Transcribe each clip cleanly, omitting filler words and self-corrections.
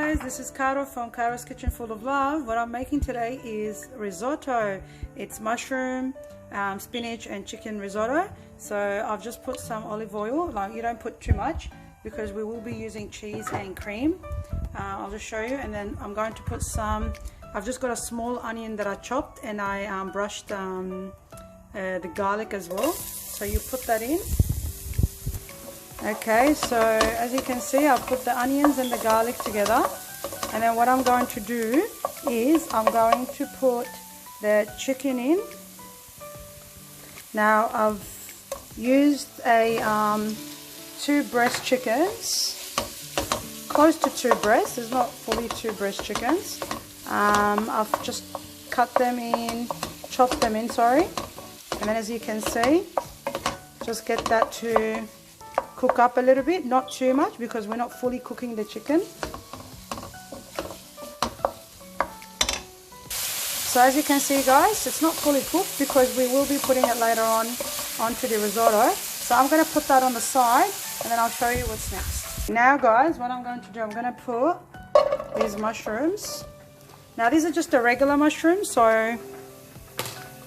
guys, this is Caro from Caro's Kitchen Full of Love. What I'm making today is risotto. It's mushroom, spinach and chicken risotto. So I've just put some olive oil, like you don't put too much because we will be using cheese and cream. I'll just show you, and then I'm going to put some, I've just got a small onion that I chopped, and I brushed the garlic as well. So you put that in. Okay, so as you can see, I've put the onions and the garlic together, and then what I'm going to do is I'm going to put the chicken in. Now I've used a 2 breast chickens, close to 2 breasts, it's not fully 2 breast chickens. I've just cut them in, chopped them in, sorry, and then as you can see, just get that to cook up a little bit, not too much because we're not fully cooking the chicken. So as you can see guys, it's not fully cooked because we will be putting it later on onto the risotto. So I'm going to put that on the side and then I'll show you what's next. Now guys, what I'm going to do, I'm going to put these mushrooms. Now these are just the regular mushrooms, so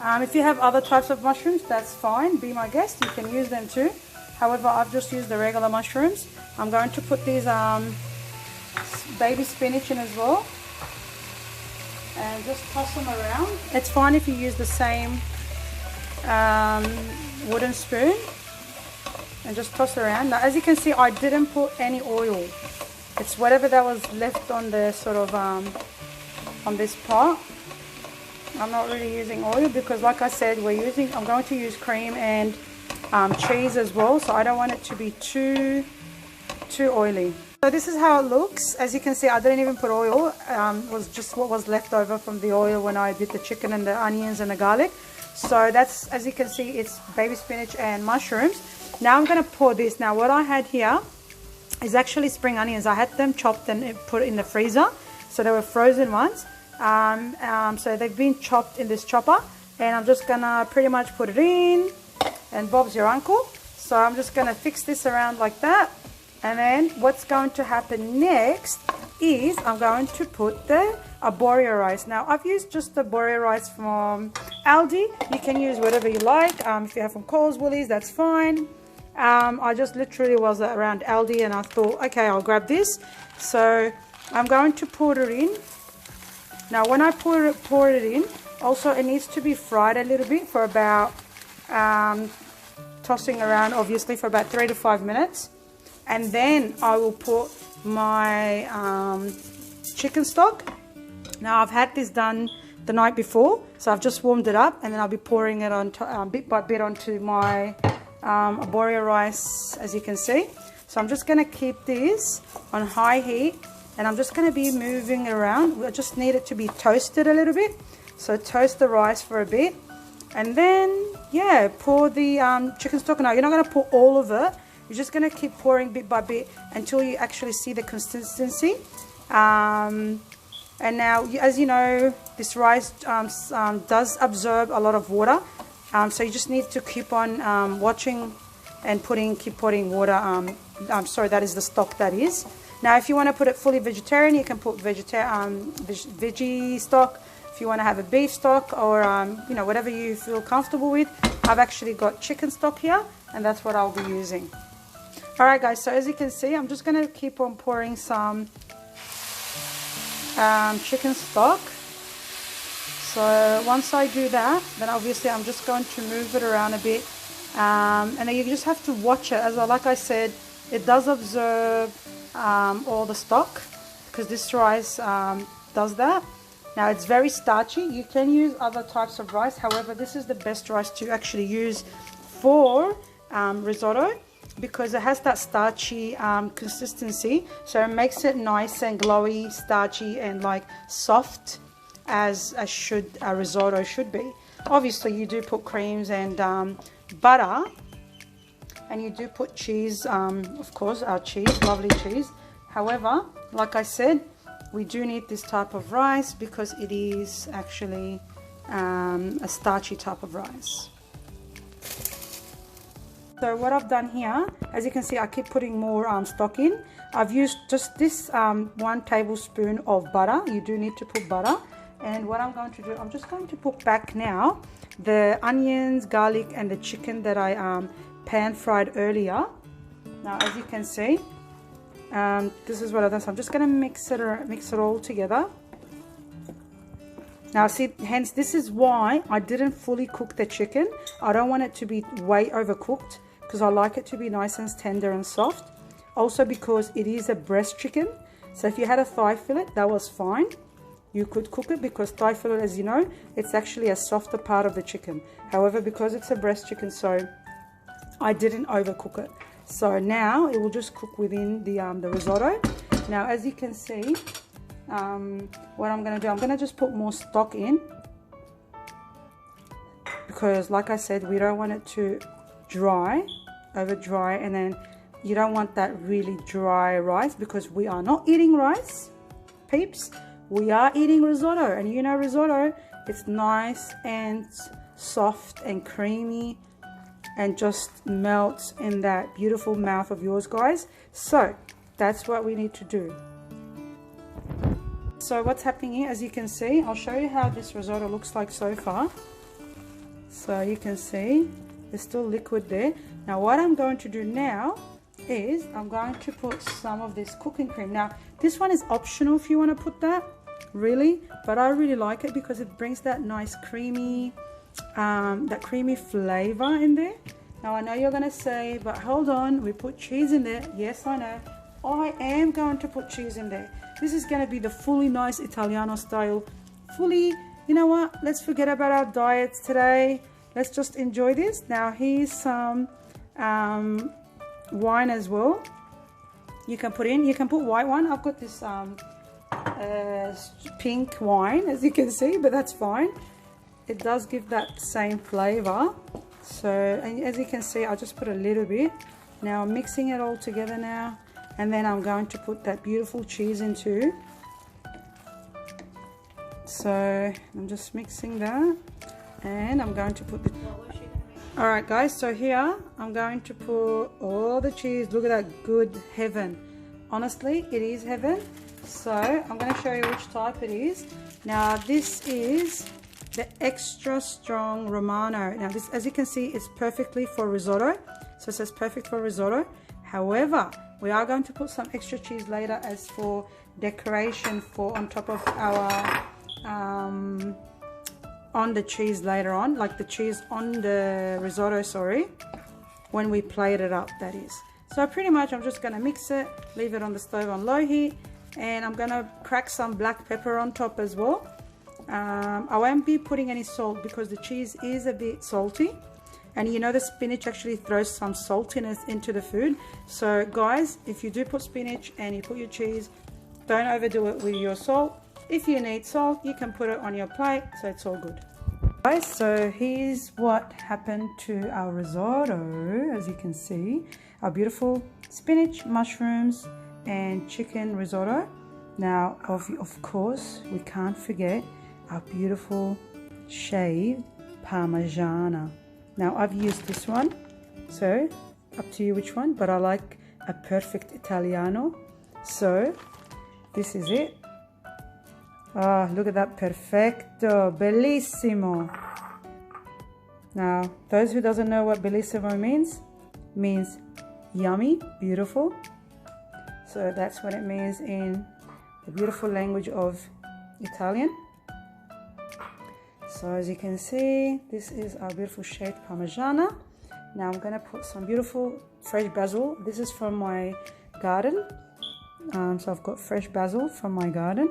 if you have other types of mushrooms, that's fine, be my guest, you can use them too. However, I've just used the regular mushrooms. I'm going to put these baby spinach in as well. And just toss them around. It's fine if you use the same wooden spoon. And just toss around. Now, as you can see, I didn't put any oil. It's whatever that was left on the sort of, on this pot. I'm not really using oil because like I said, I'm going to use cream and cheese as well, so I don't want it to be too oily. So this is how it looks. As you can see, I didn't even put oil. It was just what was left over from the oil when I did the chicken and the onions and the garlic. So that's, as you can see, it's baby spinach and mushrooms. Now I'm going to pour this. Now what I had here is actually spring onions. I had them chopped and put in the freezer, so they were frozen ones. So they've been chopped in this chopper, and I'm just gonna pretty much put it in. And Bob's your uncle. So I'm just going to fix this around like that. And then what's going to happen next is I'm going to put the arborio rice. Now I've used just the arborio rice from Aldi. You can use whatever you like. If you have from Coles, Woolies, that's fine. I just literally was around Aldi and I thought, okay, I'll grab this. So I'm going to pour it in. Now when I pour it in, also it needs to be fried a little bit for about tossing around obviously for about 3 to 5 minutes, and then I will put my chicken stock. Now I've had this done the night before, so I've just warmed it up, and then I'll be pouring it on bit by bit onto my arborio rice, as you can see. So I'm just going to keep this on high heat, and I'm just going to be moving around. I just need it to be toasted a little bit, so toast the rice for a bit. And then, yeah, pour the chicken stock. Now, you're not going to pour all of it. You're just going to keep pouring bit by bit until you actually see the consistency. And now, as you know, this rice does absorb a lot of water. So you just need to keep on watching and keep putting water. I'm sorry, that is the stock that is. Now, if you want to put it fully vegetarian, you can put veggie stock. If you want to have a beef stock or, you know, whatever you feel comfortable with. I've actually got chicken stock here, and that's what I'll be using. Alright guys, so as you can see, I'm just going to keep on pouring some chicken stock. So once I do that, then obviously I'm just going to move it around a bit. And then you just have to watch it. Like I said, it does absorb all the stock because this rice does that. Now it's very starchy. You can use other types of rice. However, this is the best rice to actually use for risotto because it has that starchy consistency. So it makes it nice and glowy, starchy, and like soft as a risotto should be. Obviously, you do put creams and butter, and you do put cheese. Of course, our cheese, lovely cheese. However, like I said, we do need this type of rice because it is actually a starchy type of rice. So what I've done here, as you can see, I keep putting more stock in. I've used just this 1 tablespoon of butter. You do need to put butter. And what I'm going to do, I'm just going to put back now the onions, garlic, and the chicken that I pan fried earlier. Now, as you can see, this is what I've done. So I'm just going to mix it all together. Now see, hence this is why I didn't fully cook the chicken. I don't want it to be way overcooked because I like it to be nice and tender and soft. Also because it is a breast chicken. So if you had a thigh fillet, that was fine. You could cook it because thigh fillet, as you know, it's actually a softer part of the chicken. However, because it's a breast chicken, so I didn't overcook it. So now it will just cook within the risotto. Now, as you can see, what I'm going to do, I'm going to just put more stock in because like I said, we don't want it to over dry, and then you don't want that really dry rice because we are not eating rice, peeps. We are eating risotto, and you know risotto, it's nice and soft and creamy and just melts in that beautiful mouth of yours, guys. So that's what we need to do. So what's happening here, as you can see, I'll show you how this risotto looks like so far. So you can see there's still liquid there. Now what I'm going to do now is I'm going to put some of this cooking cream. Now this one is optional if you want to put that, really, but I really like it because it brings that nice creamy flavor in there. Now I know you're going to say, but hold on, we put cheese in there. Yes, I know. I am going to put cheese in there. This is going to be the fully nice Italiano style. Fully, you know what? Let's forget about our diets today. Let's just enjoy this. Now here's some wine as well. You can put in. You can put white wine. I've got this pink wine, as you can see, but that's fine. It does give that same flavor. So, and as you can see, I just put a little bit. Now I'm mixing it all together now. And then I'm going to put that beautiful cheese into. So I'm just mixing that. And I'm going to put the... Alright guys, so here I'm going to put all the cheese. Look at that good heaven. Honestly, it is heaven. So I'm going to show you which type it is. Now this is the extra strong Romano. Now this, as you can see, is perfectly for risotto. So it says perfect for risotto. However, we are going to put some extra cheese later as for decoration for on top of our on the cheese later on, like the cheese on the risotto, sorry, when we plate it up, that is. So pretty much I'm just going to mix it, leave it on the stove on low heat, and I'm going to crack some black pepper on top as well. I won't be putting any salt because the cheese is a bit salty. And you know the spinach actually throws some saltiness into the food. So guys, if you do put spinach and you put your cheese, don't overdo it with your salt. If you need salt, you can put it on your plate, so it's all good. Guys, so here's what happened to our risotto. As you can see, our beautiful spinach, mushrooms, and chicken risotto. Now, of course, we can't forget our beautiful shaved Parmigiana. Now I've used this one, so up to you which one, but I like a perfect Italiano. So this is it. Ah, look at that, perfecto, bellissimo. Now those who doesn't know what bellissimo means yummy, beautiful. So that's what it means in the beautiful language of Italian. So as you can see, this is our beautiful shaved Parmigiana. Now I'm going to put some beautiful fresh basil. This is from my garden. So I've got fresh basil from my garden.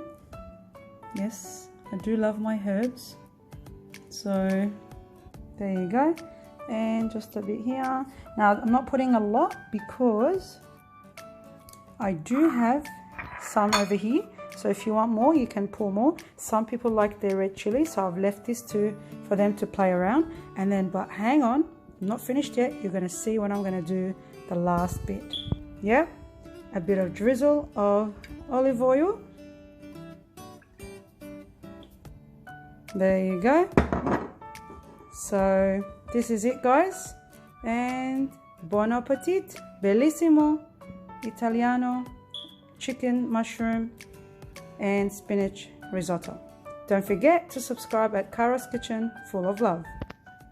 Yes, I do love my herbs. So there you go. And just a bit here. Now I'm not putting a lot because I do have some over here. So if you want more, you can pour more. Some people like their red chili, so I've left this for them to play around. And then, but hang on, I'm not finished yet. You're going to see when I'm going to do the last bit. Yeah, a bit of drizzle of olive oil. There you go. So this is it, guys. And Buon appetit, bellissimo, Italiano, chicken, mushroom, and spinach risotto. Don't forget to subscribe at Cara's Kitchen, full of love.